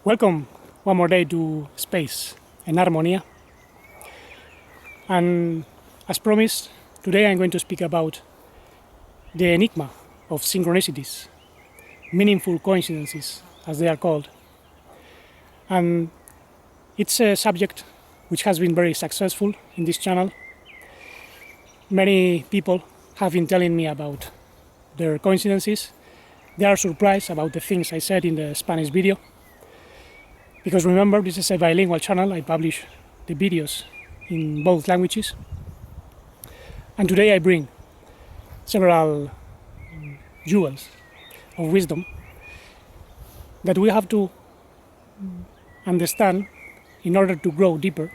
Welcome one more day to Space and Harmonia. And as promised, today I'm going to speak about the Enigma of Synchronicities, meaningful coincidences, as they are called. And it's a subject which has been very successful in this channel. Many people have been telling me about their coincidences. They are surprised about the things I said in the Spanish video. Because remember, this is a bilingual channel. I publish the videos in both languages. And today I bring several jewels of wisdom that we have to understand in order to grow deeper.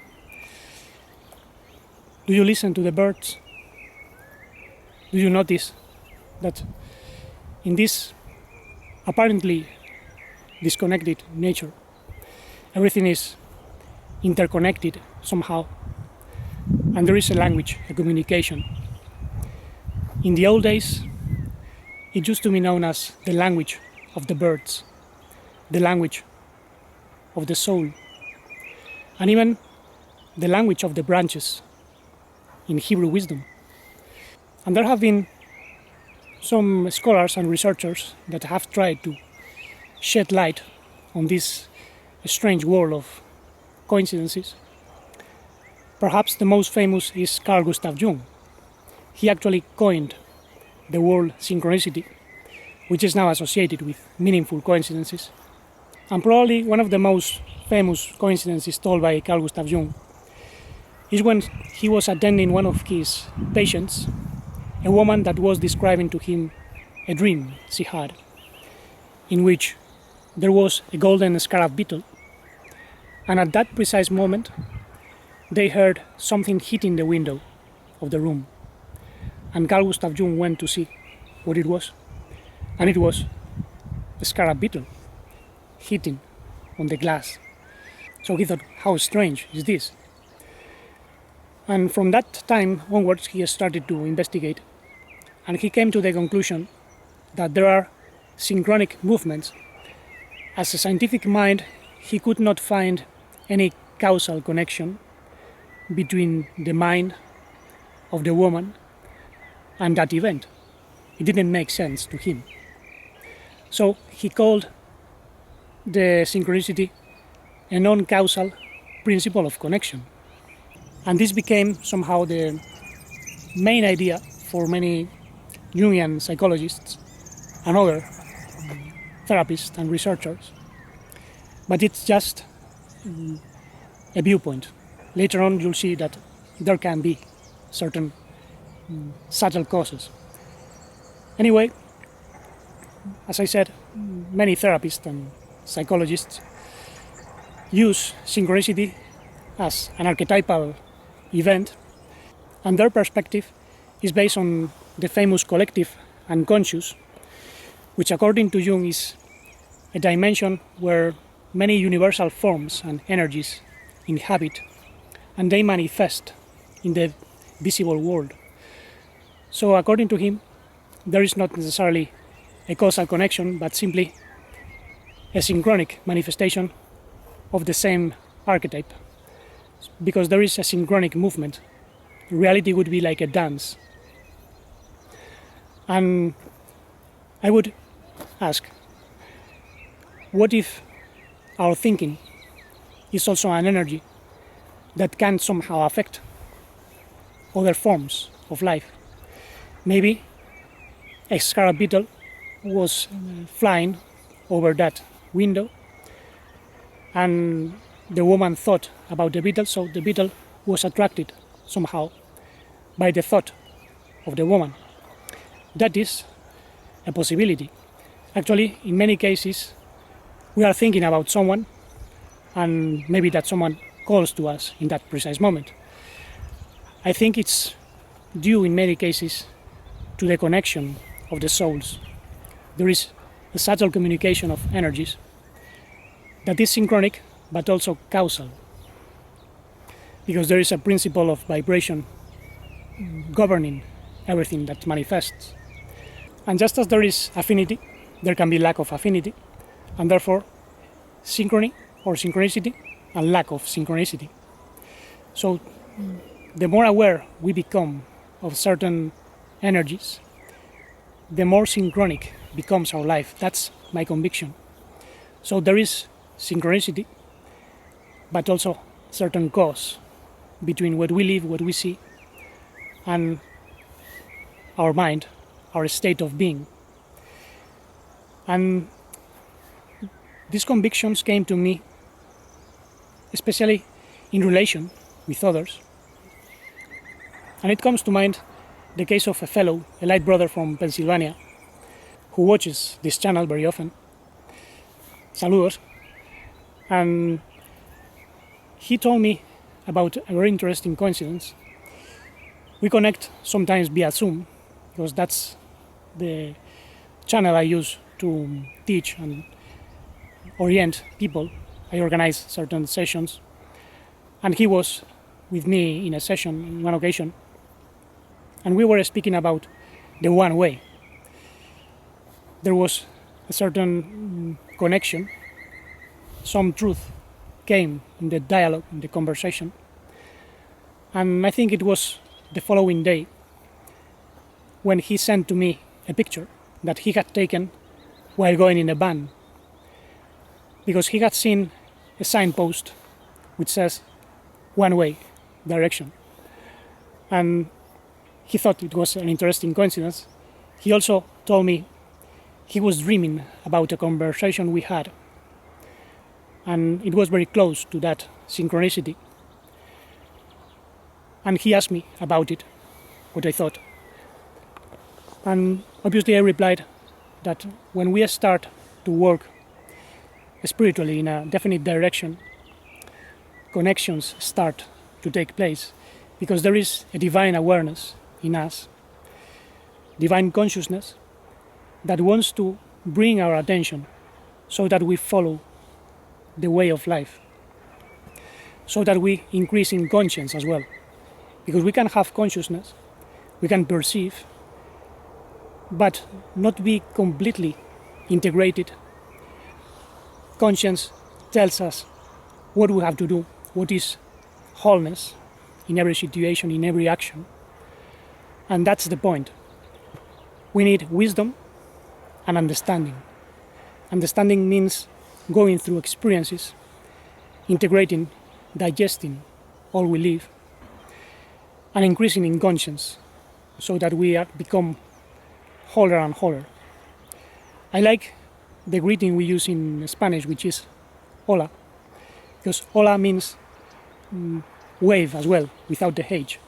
Do you listen to the birds? Do you notice that in this apparently disconnected nature, everything is interconnected somehow, and there is a language, a communication. In the old days, it used to be known as the language of the birds, the language of the soul, and even the language of the branches in Hebrew wisdom. And there have been some scholars and researchers that have tried to shed light on this strange world of coincidences. Perhaps the most famous is Carl Gustav Jung. He actually coined the word synchronicity, which is now associated with meaningful coincidences. And probably one of the most famous coincidences told by Carl Gustav Jung is when he was attending one of his patients, a woman that was describing to him a dream she had, in which there was a golden scarab beetle, and at that precise moment they heard something hitting the window of the room, and Carl Gustav Jung went to see what it was, and it was a scarab beetle hitting on the glass. So he thought, how strange is this? And from that time onwards he started to investigate, and he came to the conclusion that there are synchronic movements. As a scientific mind, he could not find any causal connection between the mind of the woman and that event. It didn't make sense to him. So he called the synchronicity a non-causal principle of connection. And this became somehow the main idea for many Jungian psychologists and other therapists and researchers. But it's just a viewpoint. Later on you'll see that there can be certain subtle causes. Anyway, as I said, many therapists and psychologists use synchronicity as an archetypal event, and their perspective is based on the famous collective unconscious, which according to Jung is a dimension where many universal forms and energies inhabit, and they manifest in the visible world. So according to him, there is not necessarily a causal connection, but simply a synchronic manifestation of the same archetype. Because there is a synchronic movement, reality would be like a dance. And I would ask, what if our thinking is also an energy that can somehow affect other forms of life? Maybe a scarab beetle was flying over that window, and the woman thought about the beetle, so the beetle was attracted somehow by the thought of the woman. That is a possibility. Actually, in many cases, we are thinking about someone, and maybe that someone calls to us in that precise moment. I think it's due in many cases to the connection of the souls. There is a subtle communication of energies that is synchronic but also causal, because there is a principle of vibration governing everything that manifests. And just as there is affinity, there can be lack of affinity, and therefore synchrony or synchronicity and lack of synchronicity. So the more aware we become of certain energies, the more synchronic becomes our life. That's my conviction. So there is synchronicity, but also certain cause between what we live, what we see, and our mind, our state of being. And these convictions came to me especially in relation with others. And it comes to mind the case of a fellow, a light brother from Pennsylvania, who watches this channel very often. Saludos. And he told me about a very interesting coincidence. We connect sometimes via Zoom, because that's the channel I use to teach and orient people. I organize certain sessions, and he was with me in a session on one occasion, and we were speaking about the one way. There was a certain connection, some truth came in the dialogue, in the conversation, and I think it was the following day when he sent to me a picture that he had taken while going in a van, because he had seen a signpost which says one way direction, and he thought it was an interesting coincidence. He also told me he was dreaming about a conversation we had, and it was very close to that synchronicity, and he asked me about it, what I thought. And obviously I replied that when we start to work spiritually in a definite direction, connections start to take place, because there is a divine awareness in us, divine consciousness that wants to bring our attention so that we follow the way of life, so that we increase in conscience as well. Because we can have consciousness, we can perceive, but not be completely integrated. Conscience tells us what we have to do, what is wholeness in every situation, in every action. And that's the point. We need wisdom and understanding. Understanding means going through experiences, integrating, digesting all we live, and increasing in conscience so that we become wholer and wholer. I like the greeting we use in Spanish, which is hola, because hola means wave as well, without the H.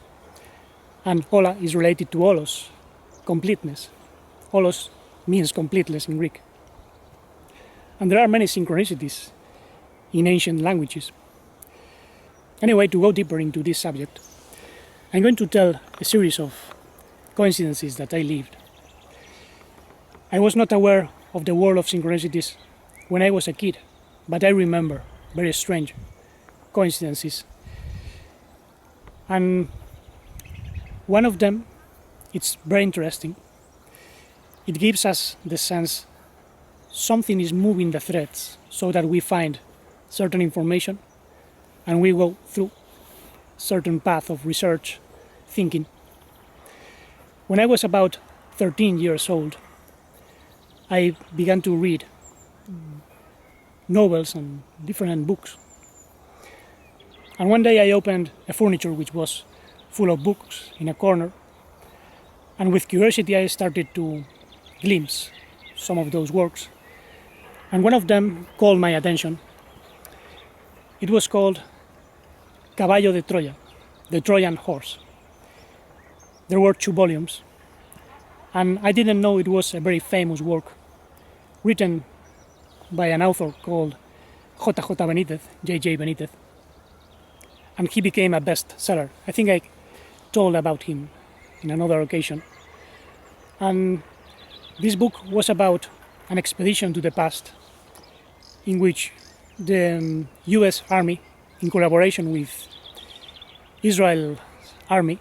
And hola is related to holos, completeness. Holos means completeness in Greek. And there are many synchronicities in ancient languages. Anyway, to go deeper into this subject, I'm going to tell a series of coincidences that I lived. I was not aware of the world of synchronicities when I was a kid, but I remember very strange coincidences. And one of them, it's very interesting. It gives us the sense something is moving the threads so that we find certain information and we go through certain path of research, thinking. When I was about 13 years old, I began to read novels and different books. And one day I opened a furniture which was full of books in a corner, and with curiosity I started to glimpse some of those works, and one of them called my attention. It was called Caballo de Troya, the Trojan horse. There were 2 volumes, and I didn't know it was a very famous work written by an author called J.J. Benítez, and he became a bestseller. I think I told about him in another occasion. And this book was about an expedition to the past in which the US Army, in collaboration with Israel's army,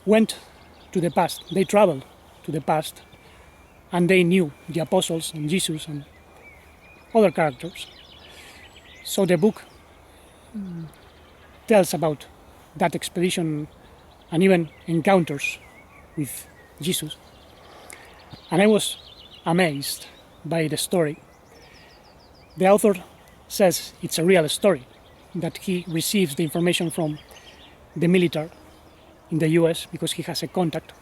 went to the past. They traveled to the past, and they knew the apostles and Jesus and other characters. So the book tells about that expedition and even encounters with Jesus. And I was amazed by the story. The author says it's a real story, that he receives the information from the military in the US because he has a contact.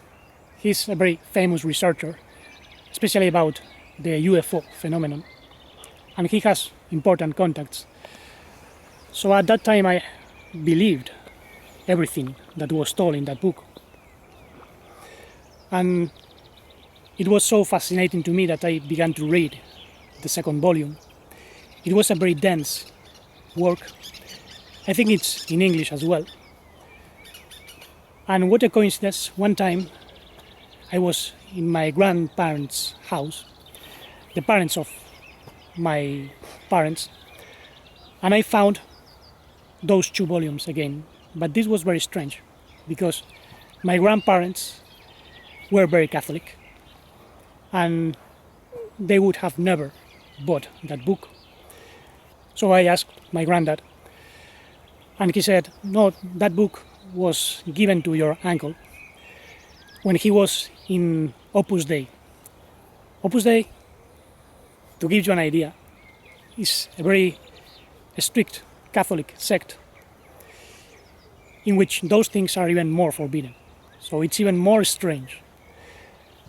He's a very famous researcher, especially about the UFO phenomenon, and he has important contacts. So at that time I believed everything that was told in that book. And it was so fascinating to me that I began to read the second volume. It was a very dense work. I think it's in English as well. And what a coincidence, one time I was in my grandparents' house, the parents of my parents, and I found those two volumes again. But this was very strange, because my grandparents were very Catholic, and they would have never bought that book. So I asked my granddad, and he said, no, that book was given to your uncle when he was in Opus Dei. Opus Dei, to give you an idea, is a very strict Catholic sect in which those things are even more forbidden. So it's even more strange.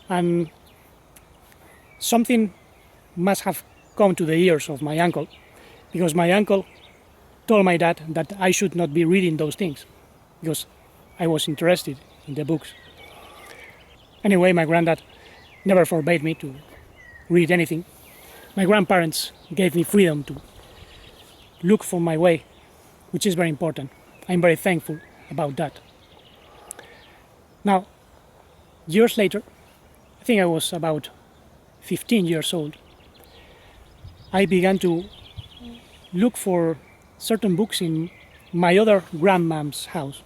And something must have come to the ears of my uncle, because my uncle told my dad that I should not be reading those things, because I was interested in the books. Anyway, my granddad never forbade me to read anything. My grandparents gave me freedom to look for my way, which is very important. I'm very thankful about that. Now, years later, I think I was about 15 years old, I began to look for certain books in my other grandmom's house,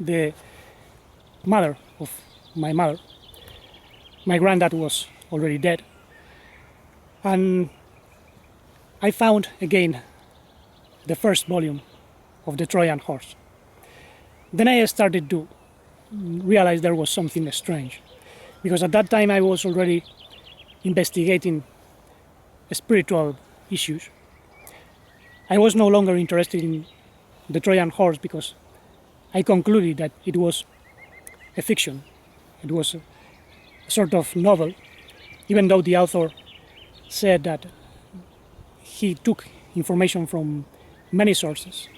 the mother of my mother. My granddad was already dead, and I found again the first volume of the Trojan Horse. Then I started to realize there was something strange, because at that time I was already investigating spiritual issues. I was no longer interested in the Trojan Horse because I concluded that it was a fiction. It was a sort of novel, even though the author said that he took information from many sources,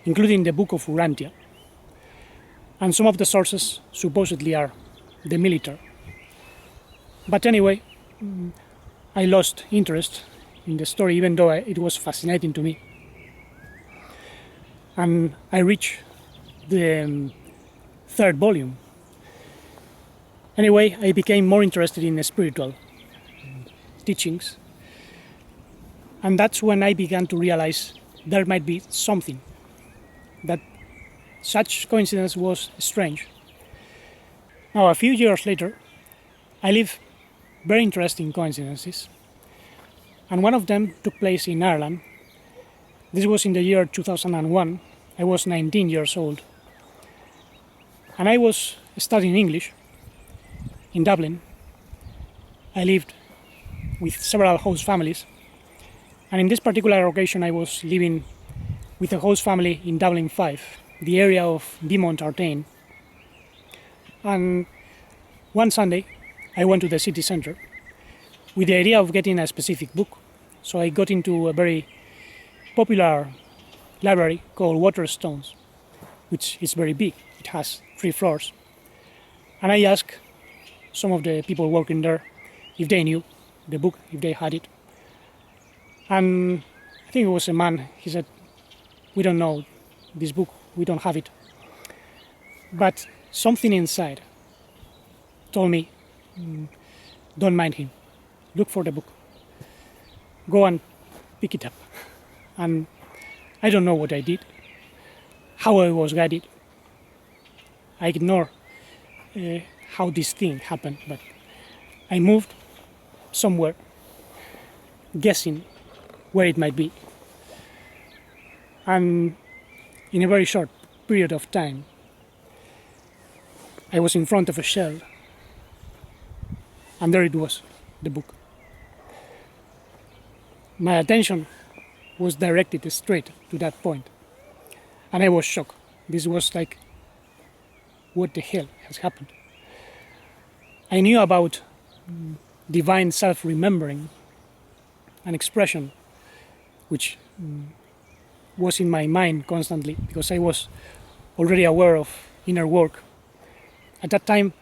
including the Book of Urantia. And some of the sources supposedly are the military. But anyway, I lost interest in the story, even though it was fascinating to me. And I reached the third volume. Anyway, I became more interested in spiritual teachings. And that's when I began to realize there might be something, that such coincidence was strange. Now, a few years later, I lived very interesting coincidences. And one of them took place in Ireland. This was in the year 2001. I was 19 years old. And I was studying English in Dublin. I lived with several host families. And in this particular occasion, I was living with a host family in Dublin 5, the area of Beaumont Artane. And one Sunday, I went to the city center with the idea of getting a specific book. So I got into a very popular library called Waterstones, which is very big. It has 3 floors. And I asked some of the people working there if they knew the book, if they had it. And I think it was a man. He said, "We don't know this book, we don't have it." But something inside told me, don't mind him, look for the book, go and pick it up. And I don't know what I did, how I was guided. I ignore how this thing happened, but I moved somewhere, guessing where it might be. And in a very short period of time, I was in front of a shelf, and there it was, the book. My attention was directed straight to that point, and I was shocked. This was like, what the hell has happened? I knew about divine self-remembering, an expression which was in my mind constantly because I was already aware of inner work. At that time,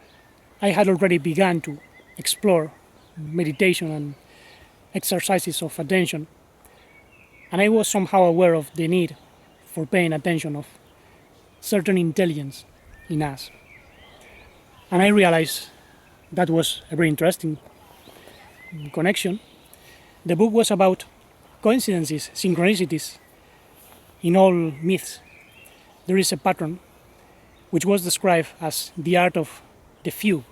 I had already begun to explore meditation and exercises of attention, and I was somehow aware of the need for paying attention of certain intelligence in us. And I realized that was a very interesting connection. The book was about coincidences, synchronicities. In all myths, there is a pattern which was described as the art of the fugue,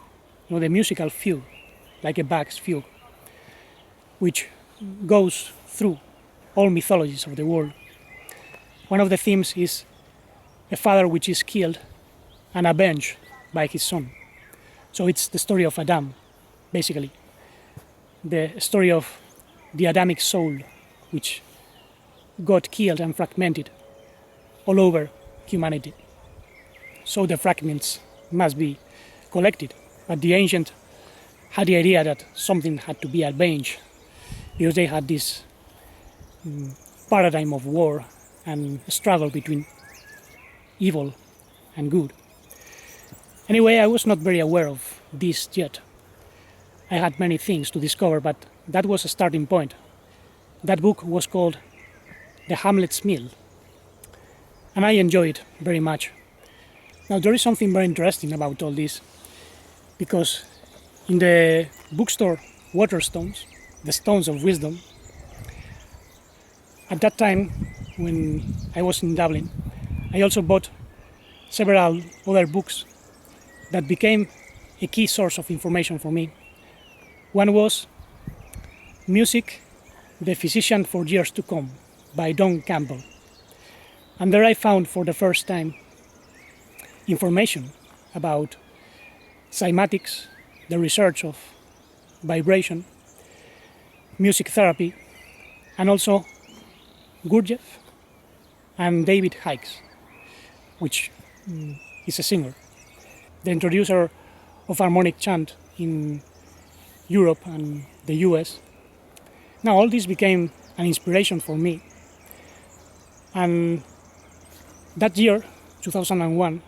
the musical fugue, like a Bach's fugue, which goes through all mythologies of the world. One of the themes is a father which is killed and avenged by his son. So it's the story of Adam, basically. The story of the Adamic soul, which got killed and fragmented all over humanity. So the fragments must be collected. But the ancient had the idea that something had to be avenged because they had this paradigm of war and struggle between evil and good. Anyway, I was not very aware of this yet. I had many things to discover, but that was a starting point. That book was called The Hamlet's Mill, and I enjoyed it very much. Now, there is something very interesting about all this, because in the bookstore Waterstones, the Stones of Wisdom, at that time when I was in Dublin, I also bought several other books that became a key source of information for me. One was Music, the Physician for Years to Come by Don Campbell. And there I found for the first time information about cymatics, the research of vibration, music therapy, and also Gurdjieff and David Hicks, which is a singer, the introducer of harmonic chant in Europe and the US. Now all this became an inspiration for me. And that year, 2001,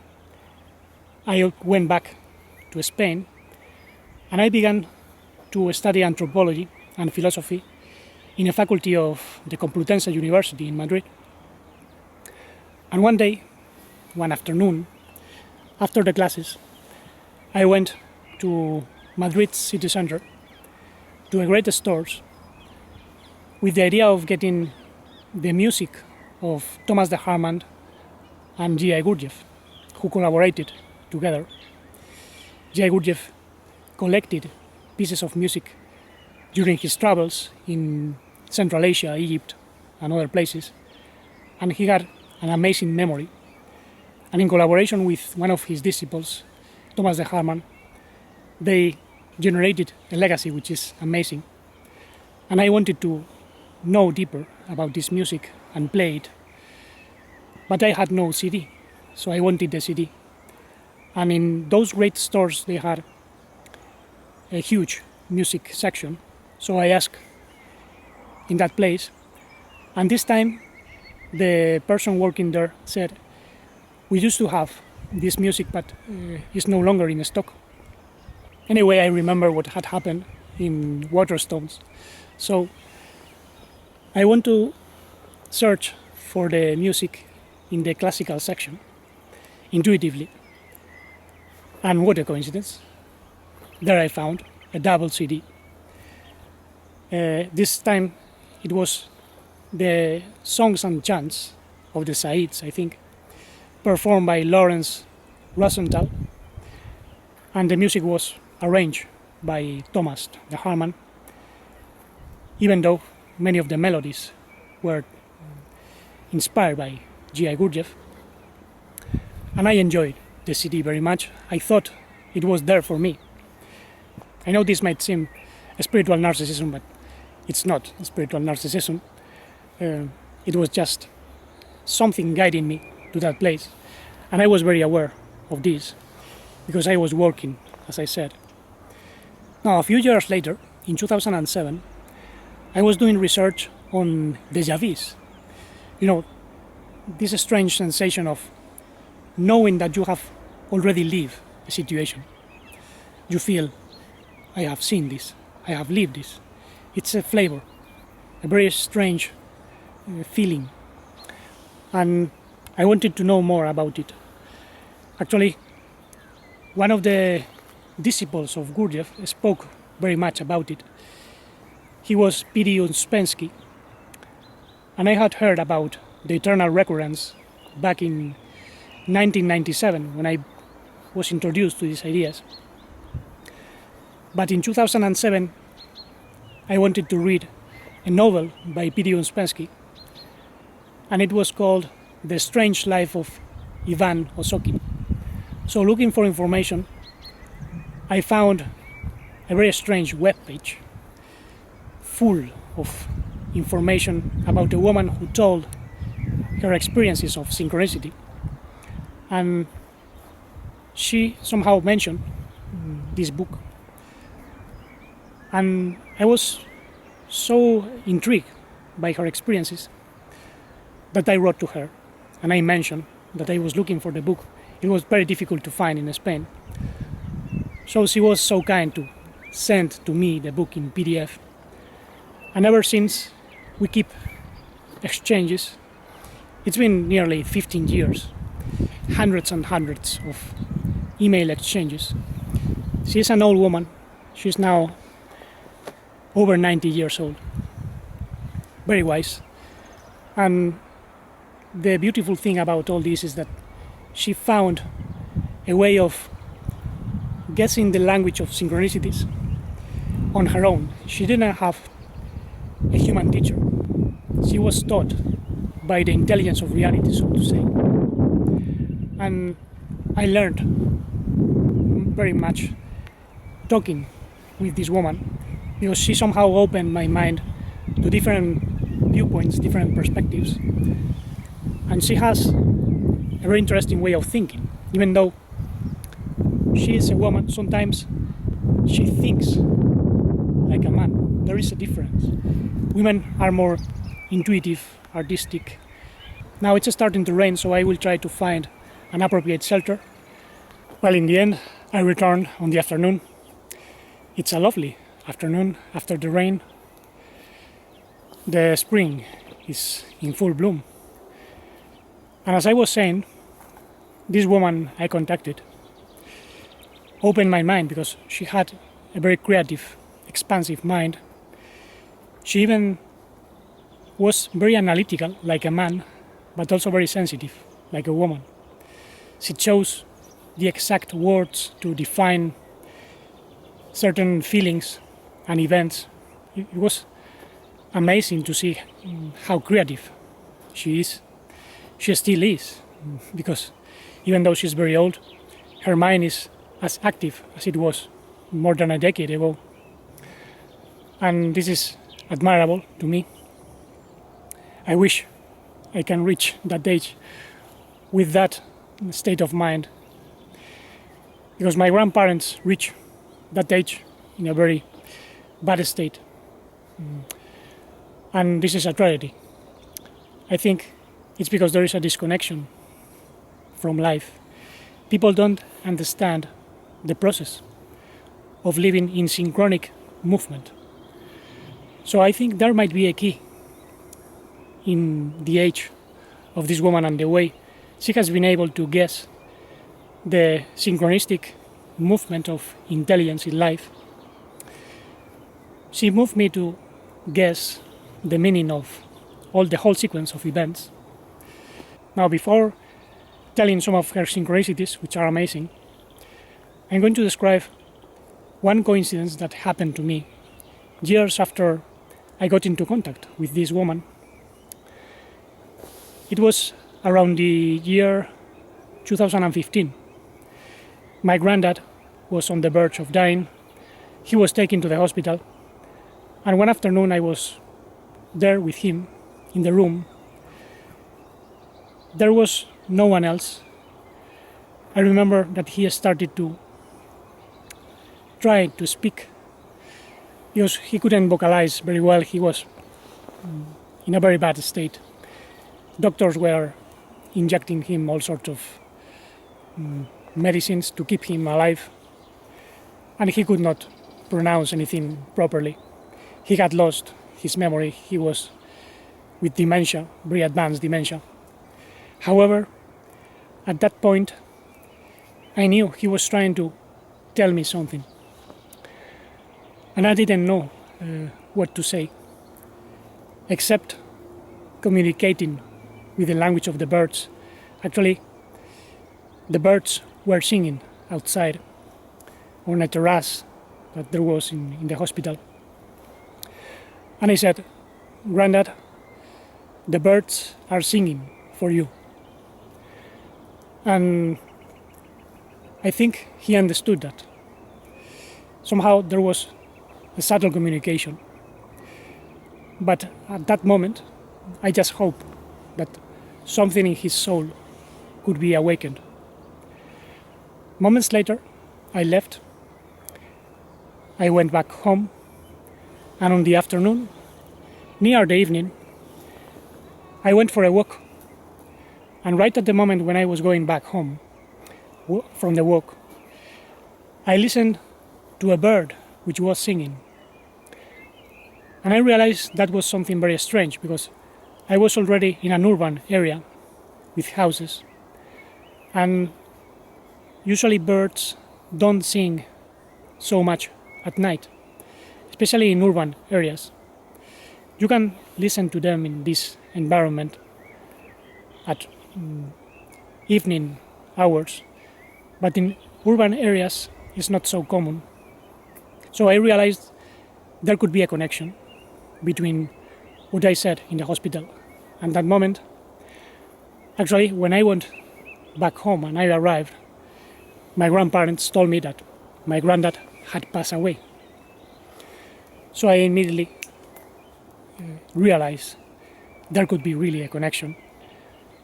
I went back to Spain and I began to study anthropology and philosophy in a faculty of the Complutense University in Madrid. And one day, one afternoon, after the classes, I went to Madrid's city center to a great stores with the idea of getting the music of Thomas de Harman and G.I. Gurdjieff, who collaborated together. G.I. Gurdjieff collected pieces of music during his travels in Central Asia, Egypt, and other places, and he had an amazing memory. And in collaboration with one of his disciples, Thomas de Harman, they generated a legacy which is amazing. And I wanted to know deeper about this music and play it. But I had no CD, so I wanted the CD. And in those great stores, they had a huge music section. So I asked in that place. And this time, the person working there said, "We used to have this music, but it's no longer in stock." Anyway, I remember what had happened in Waterstones. So I want to search for the music in the classical section, intuitively. And what a coincidence. There I found a double CD. This time it was the songs and chants of the Saids, I think, performed by Lawrence Rosenthal, and the music was arranged by Thomas de Harman, even though many of the melodies were inspired by G.I. Gurdjieff, and I enjoyed the CD very much. I thought it was there for me. I know this might seem a spiritual narcissism, but it's not a spiritual narcissism. It was just something guiding me to that place, and I was very aware of this because I was working, as I said. Now, a few years later, in 2007, I was doing research on déjà vus. You know, this strange sensation of knowing that you have already lived a situation. You feel, I have seen this, I have lived this. It's a flavor, a very strange feeling. And I wanted to know more about it. Actually, one of the disciples of Gurdjieff spoke very much about it. He was P.D. Uspensky, and I had heard about the eternal recurrence back in 1997 when I was introduced to these ideas. But in 2007, I wanted to read a novel by P.D. Uspensky, and it was called The Strange Life of Ivan Osaki. So looking for information, I found a very strange webpage full of information about a woman who told her experiences of synchronicity. And she somehow mentioned this book. And I was so intrigued by her experiences that I wrote to her and I mentioned that I was looking for the book. It was very difficult to find in Spain. So she was so kind to send to me the book in PDF. And ever since, we keep exchanges. It's been nearly 15 years, hundreds and hundreds of email exchanges. She's an old woman. She's now over 90 years old. Very wise. And the beautiful thing about all this is that she found a way of guessing the language of synchronicities on her own. She didn't have a human teacher. She was taught by the intelligence of reality, so to say. And I learned very much talking with this woman because she somehow opened my mind to different viewpoints, different perspectives. And she has a very interesting way of thinking. Even though she is a woman, sometimes she thinks like a man. There is a difference. Women are more intuitive, artistic. Now it's starting to rain, so I will try to find an appropriate shelter. Well, in the end, I returned on the afternoon. It's a lovely afternoon after the rain. The spring is in full bloom. And as I was saying, this woman I contacted opened my mind because she had a very creative, expansive mind. She even was very analytical, like a man, but also very sensitive, like a woman. She chose the exact words to define certain feelings and events. It was amazing to see how creative she is. She still is, because even though she's very old, her mind is as active as it was more than a decade ago. And this is admirable to me. I wish I can reach that age with that state of mind, because my grandparents reached that age in a very bad state. And this is a tragedy. I think it's because there is a disconnection from life. People don't understand the process of living in synchronic movement. So I think there might be a key in the age of this woman and the way she has been able to guess the synchronistic movement of intelligence in life. She moved me to guess the meaning of the whole sequence of events. Now, before telling some of her synchronicities, which are amazing, I'm going to describe one coincidence that happened to me years after I got into contact with this woman. It was around the year 2015. My granddad was on the verge of dying. He was taken to the hospital, and one afternoon I was there with him in the room. There was no one else. I remember that he started to try to speak because he couldn't vocalize very well. He was in a very bad state. Doctors were injecting him all sorts of medicines to keep him alive, and he could not pronounce anything properly. He had lost his memory. He was with dementia, very advanced dementia. However, at that point, I knew he was trying to tell me something, and I didn't know what to say, except communicating with the language of the birds. Actually, the birds were singing outside on a terrace that there was in the hospital. And I said, "Granddad, the birds are singing for you." And I think he understood that. Somehow there was a subtle communication. But at that moment, I just hoped that something in his soul could be awakened. Moments later, I left. I went back home, and on the afternoon, near the evening, I went for a walk. And right at the moment when I was going back home from the walk, I listened to a bird which was singing. And I realized that was something very strange, because I was already in an urban area with houses, and usually birds don't sing so much at night, especially in urban areas. You can listen to them in this environment at evening hours, but in urban areas it's not so common. So I realized there could be a connection between what I said in the hospital and that moment. Actually, when I went back home and I arrived, my grandparents told me that my granddad had passed away. So I immediately realized there could be really a connection,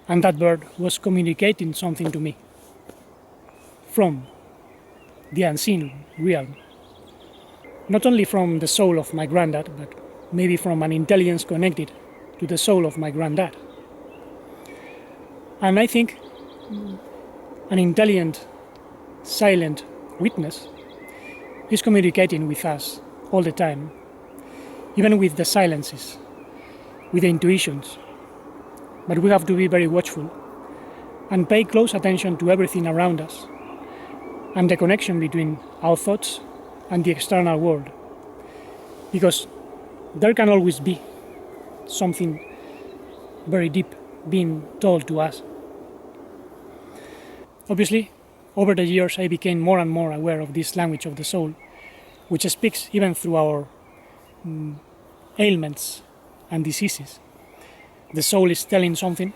and that bird was communicating something to me from the unseen realm. Not only from the soul of my granddad, but maybe from an intelligence connected to the soul of my granddad. And I think an intelligent, silent witness is communicating with us all the time, even with the silences, with the intuitions. But we have to be very watchful and pay close attention to everything around us and the connection between our thoughts and the external world, because there can always be something very deep being told to us. Obviously, over the years I became more and more aware of this language of the soul, which speaks even through our ailments and diseases. The soul is telling something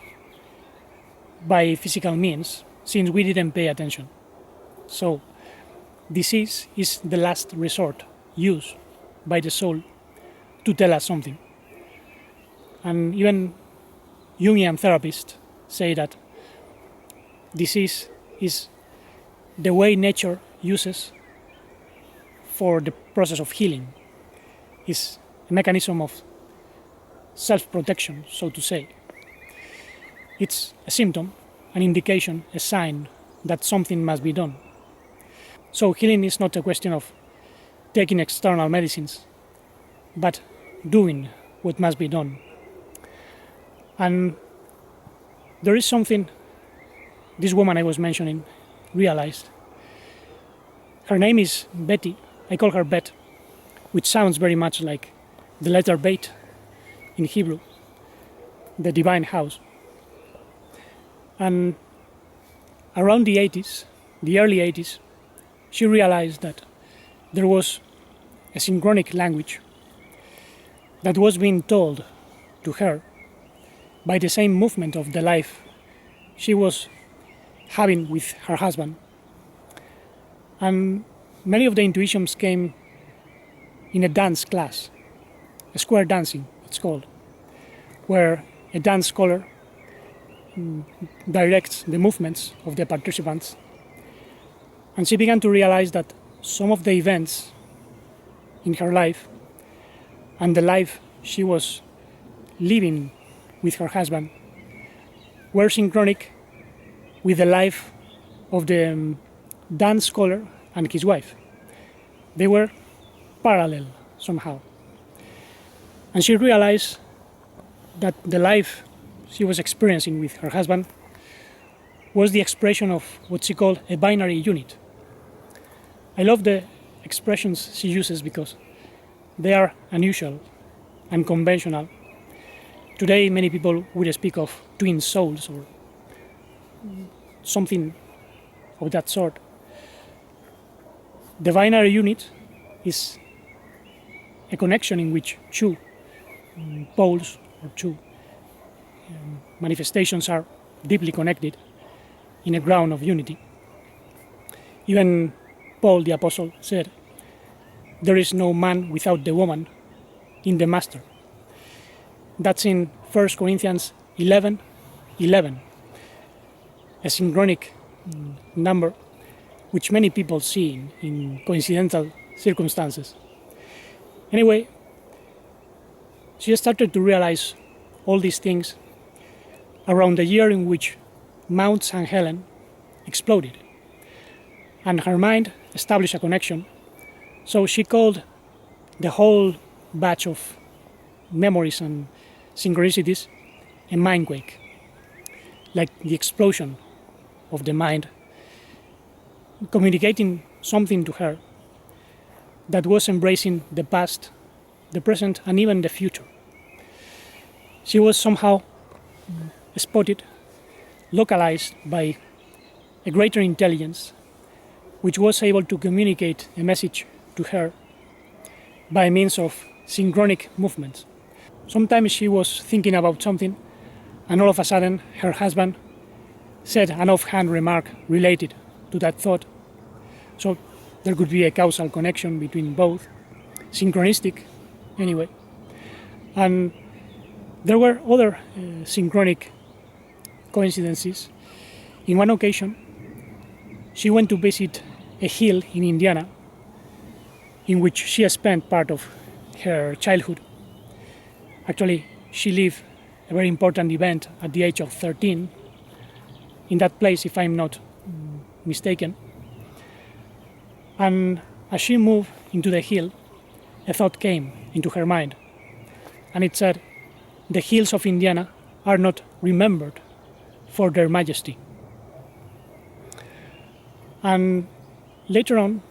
by physical means, since we didn't pay attention. So, disease is the last resort used by the soul to tell us something. And even Jungian therapists say that disease is the way nature uses for the process of healing. It's a mechanism of self-protection, so to say. It's a symptom, an indication, a sign that something must be done. So healing is not a question of taking external medicines, but doing what must be done. And there is something this woman I was mentioning realized. Her name is Betty. I call her Bet, which sounds very much like the letter Bet in Hebrew, the divine house. And around the 80s, the early 80s, she realized that there was a synchronic language that was being told to her by the same movement of the life she was having with her husband. And many of the intuitions came in a dance class, a square dancing it's called, where a dance scholar directs the movements of the participants. And she began to realize that some of the events in her life and the life she was living with her husband were synchronic with the life of the dance scholar and his wife. They were parallel somehow. And she realized that the life she was experiencing with her husband was the expression of what she called a binary unit. I love the expressions she uses because they are unusual, unconventional. Today, many people would speak of twin souls or something of that sort. The binary unit is a connection in which two poles or two manifestations are deeply connected in a ground of unity. Even Paul the Apostle said, "There is no man without the woman in the master." That's in 1 Corinthians 11:11, a synchronic number which many people see in coincidental circumstances. Anyway, she started to realize all these things around the year in which Mount St. Helen exploded, and her mind established a connection. So she called the whole batch of memories and synchronicities a mindquake, like the explosion of the mind, communicating something to her that was embracing the past, the present, and even the future. She was somehow spotted, localized by a greater intelligence, which was able to communicate a message to her by means of synchronic movements. Sometimes she was thinking about something, and all of a sudden her husband said an offhand remark related to that thought. So there could be a causal connection between both, synchronistic anyway. And there were other synchronic coincidences. In one occasion, she went to visit a hill in Indiana in which she spent part of her childhood. Actually, she lived a very important event at the age of 13 in that place, if I'm not mistaken. And as she moved into the hill, a thought came into her mind, and it said, "The hills of Indiana are not remembered for their majesty." And later on,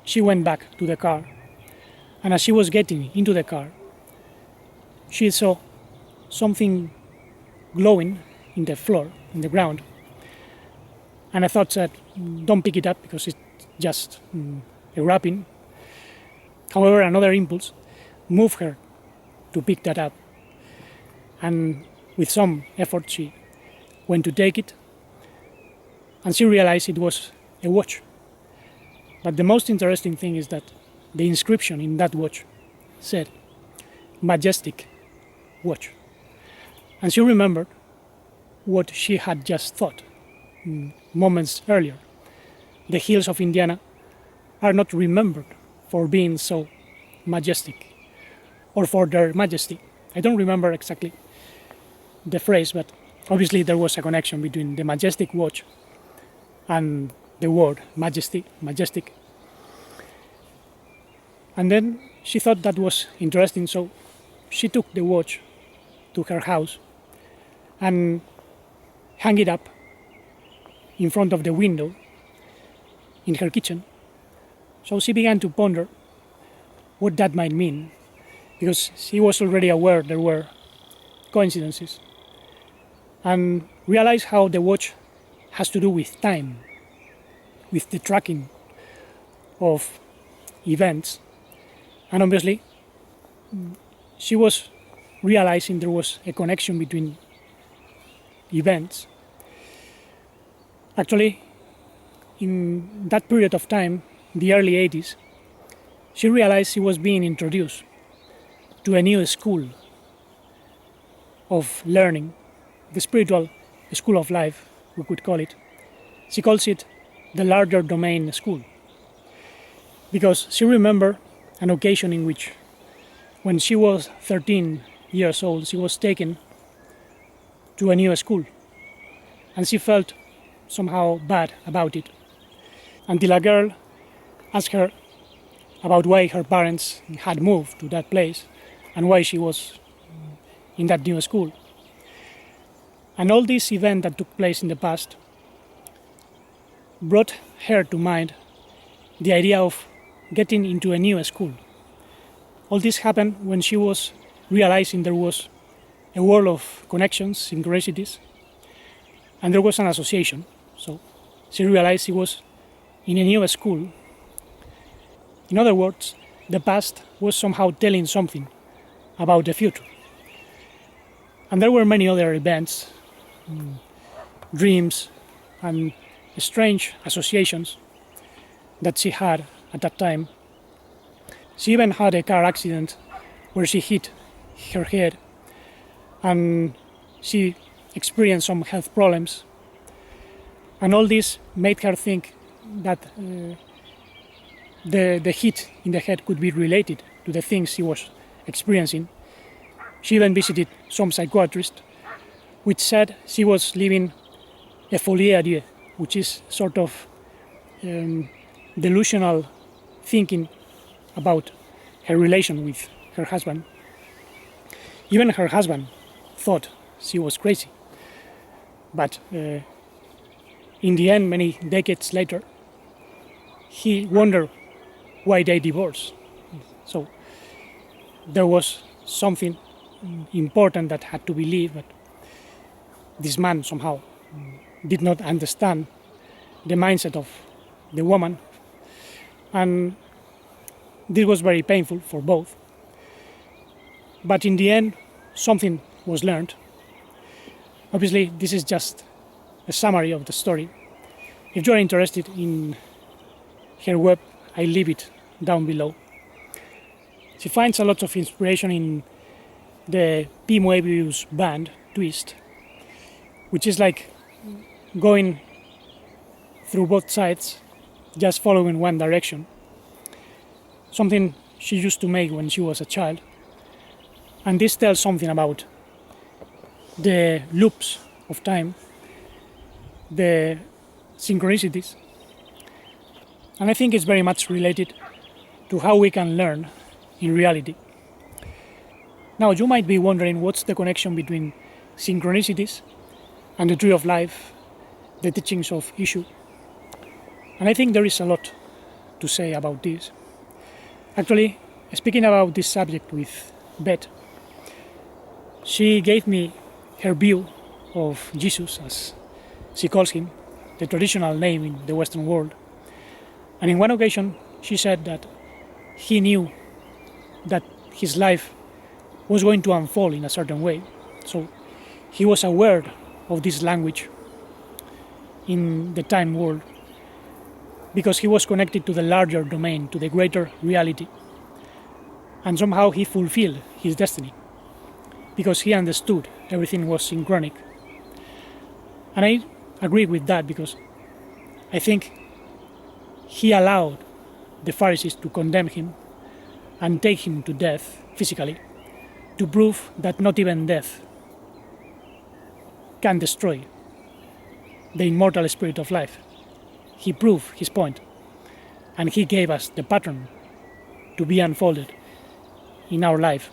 she went back to the car, and as she was getting into the car, she saw something glowing in the floor, in the ground, and a thought said, "Don't pick it up because it's just a wrapping." However, another impulse moved her to pick that up, and with some effort she went to take it, and she realized it was a watch. But the most interesting thing is that the inscription in that watch said, "Majestic watch." And she remembered what she had just thought moments earlier. The hills of Indiana are not remembered for being so majestic or for their majesty. I don't remember exactly the phrase, but obviously there was a connection between the majestic watch and the word majesty, majestic. And then she thought that was interesting, so she took the watch to her house and hung it up in front of the window in her kitchen. So she began to ponder what that might mean, because she was already aware there were coincidences, and realized how the watch has to do with time, with the tracking of events, and obviously she was realizing there was a connection between events. Actually, in that period of time, the early 80s, she realized she was being introduced to a new school of learning, the spiritual school of life, we could call it. She calls it the larger domain school, because she remembered an occasion in which, when she was 13 years old, she was taken to a new school, and she felt somehow bad about it, until a girl asked her about why her parents had moved to that place and why she was in that new school. And all this event that took place in the past brought her to mind the idea of getting into a new school. All this happened when she was realizing there was a world of connections, synchronicities, and there was an association. So she realized she was in a new school. In other words, the past was somehow telling something about the future. And there were many other events, dreams, and strange associations that she had at that time. She even had a car accident where she hit her head, and she experienced some health problems. And all this made her think that the hit in the head could be related to the things she was experiencing. She even visited some psychiatrist, which said she was living a folie à deux, which is sort of delusional thinking about her relation with her husband. Even her husband thought she was crazy. But in the end, many decades later, he wondered why they divorced. So there was something important that had to be lived, but this man somehow did not understand the mindset of the woman, and this was very painful for both. But in the end, something was learned. Obviously, this is just a summary of the story. If you are interested in her web, I leave it down below. She finds a lot of inspiration in the P. Moebius band twist, which is like going through both sides, just following one direction. Something she used to make when she was a child. And this tells something about the loops of time, the synchronicities. And I think it's very much related to how we can learn in reality. Now, you might be wondering what's the connection between synchronicities and the tree of life, the teachings of Ishu. And I think there is a lot to say about this. Actually, speaking about this subject with Beth, she gave me her view of Jesus, as she calls him, the traditional name in the Western world. And in one occasion, she said that he knew that his life was going to unfold in a certain way. So he was aware of this language in the time world because he was connected to the larger domain, to the greater reality. And somehow he fulfilled his destiny because he understood everything was synchronic. And I agree with that because I think he allowed the Pharisees to condemn him and take him to death physically to prove that not even death can destroy the immortal spirit of life. He proved his point, and he gave us the pattern to be unfolded in our life.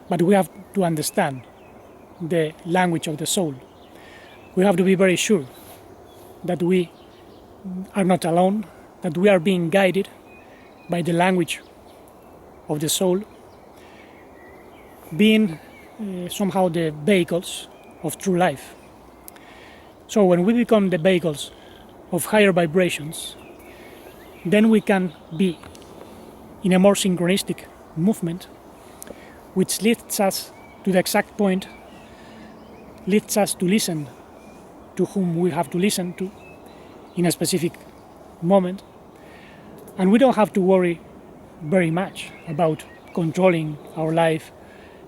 But we have to understand the language of the soul. We have to be very sure that we are not alone, that we are being guided by the language of the soul, being somehow the vehicles of true life. So when we become the vehicles of higher vibrations, then we can be in a more synchronistic movement which leads us to the exact point, leads us to listen to whom we have to listen to in a specific moment. And we don't have to worry very much about controlling our life,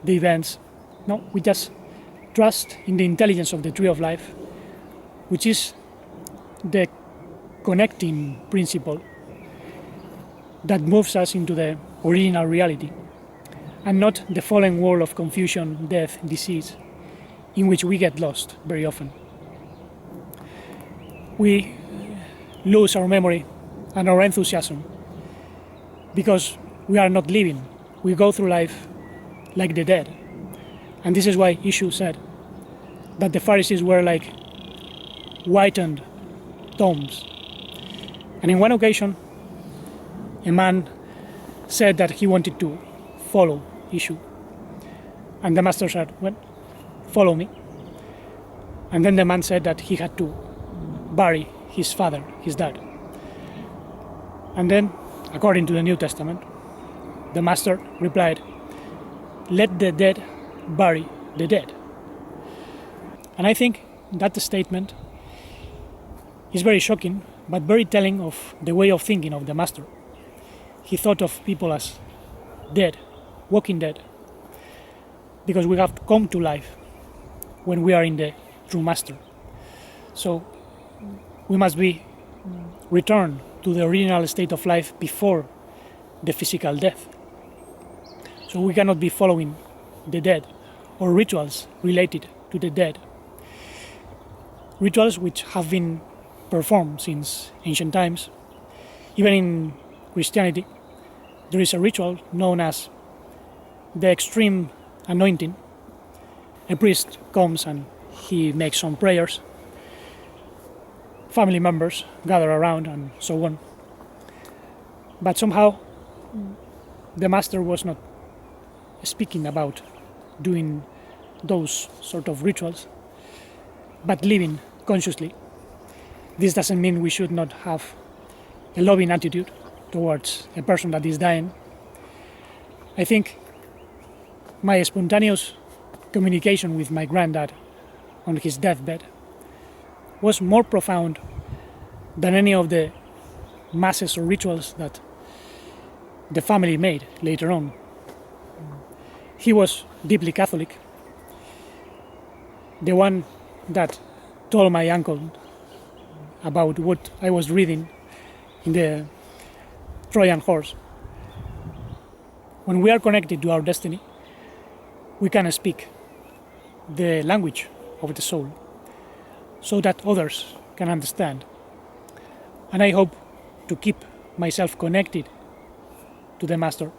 the events. No, we just trust in the intelligence of the tree of life, which is the connecting principle that moves us into the original reality, and not the fallen world of confusion, death, disease, in which we get lost very often. We lose our memory and our enthusiasm because we are not living. We go through life like the dead. And this is why Ishu said that the Pharisees were like whitened tombs. And in one occasion, a man said that he wanted to follow Ishu. And the master said, well, follow me. And then the man said that he had to bury his father, his dad. And then, according to the New Testament, the master replied, let the dead bury the dead. And I think that statement is very shocking, but very telling of the way of thinking of the master. He thought of people as dead, walking dead, because we have come to life when we are in the true master. So we must be returned to the original state of life before the physical death. So we cannot be following the dead or rituals related to the dead. Rituals which have been performed since ancient times. Even in Christianity, there is a ritual known as the extreme anointing. A priest comes and he makes some prayers. Family members gather around and so on. But somehow the master was not speaking about doing those sort of rituals, but living consciously. This doesn't mean we should not have a loving attitude towards a person that is dying. I think my spontaneous communication with my granddad on his deathbed was more profound than any of the masses or rituals that the family made later on. He was deeply Catholic, the one that told my uncle about what I was reading in the Trojan horse. When we are connected to our destiny, we can speak the language of the soul so that others can understand. And I hope to keep myself connected to the Master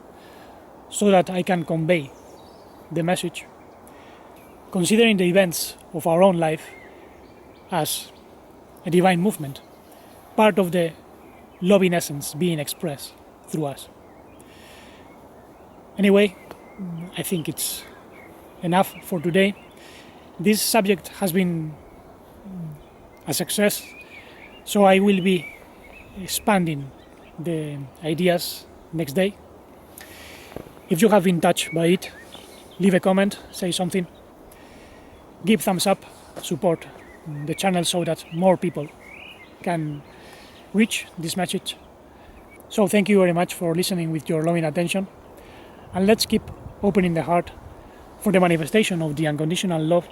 so that I can convey the message, considering the events of our own life as a divine movement, part of the loving essence being expressed through us. Anyway, I think it's enough for today. This subject has been a success, so I will be expanding the ideas next day. If you have been touched by it, leave a comment, say something, give thumbs up, support the channel so that more people can reach this message. So thank you very much for listening with your loving attention, and let's keep opening the heart for the manifestation of the unconditional love,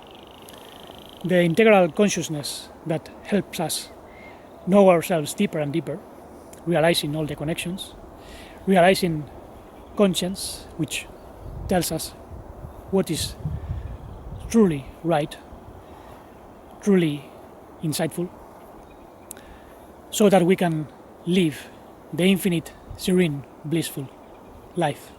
the integral consciousness that helps us know ourselves deeper and deeper, realizing all the connections, realizing conscience, which tells us what is truly right, truly insightful, so that we can live the infinite, serene, blissful life.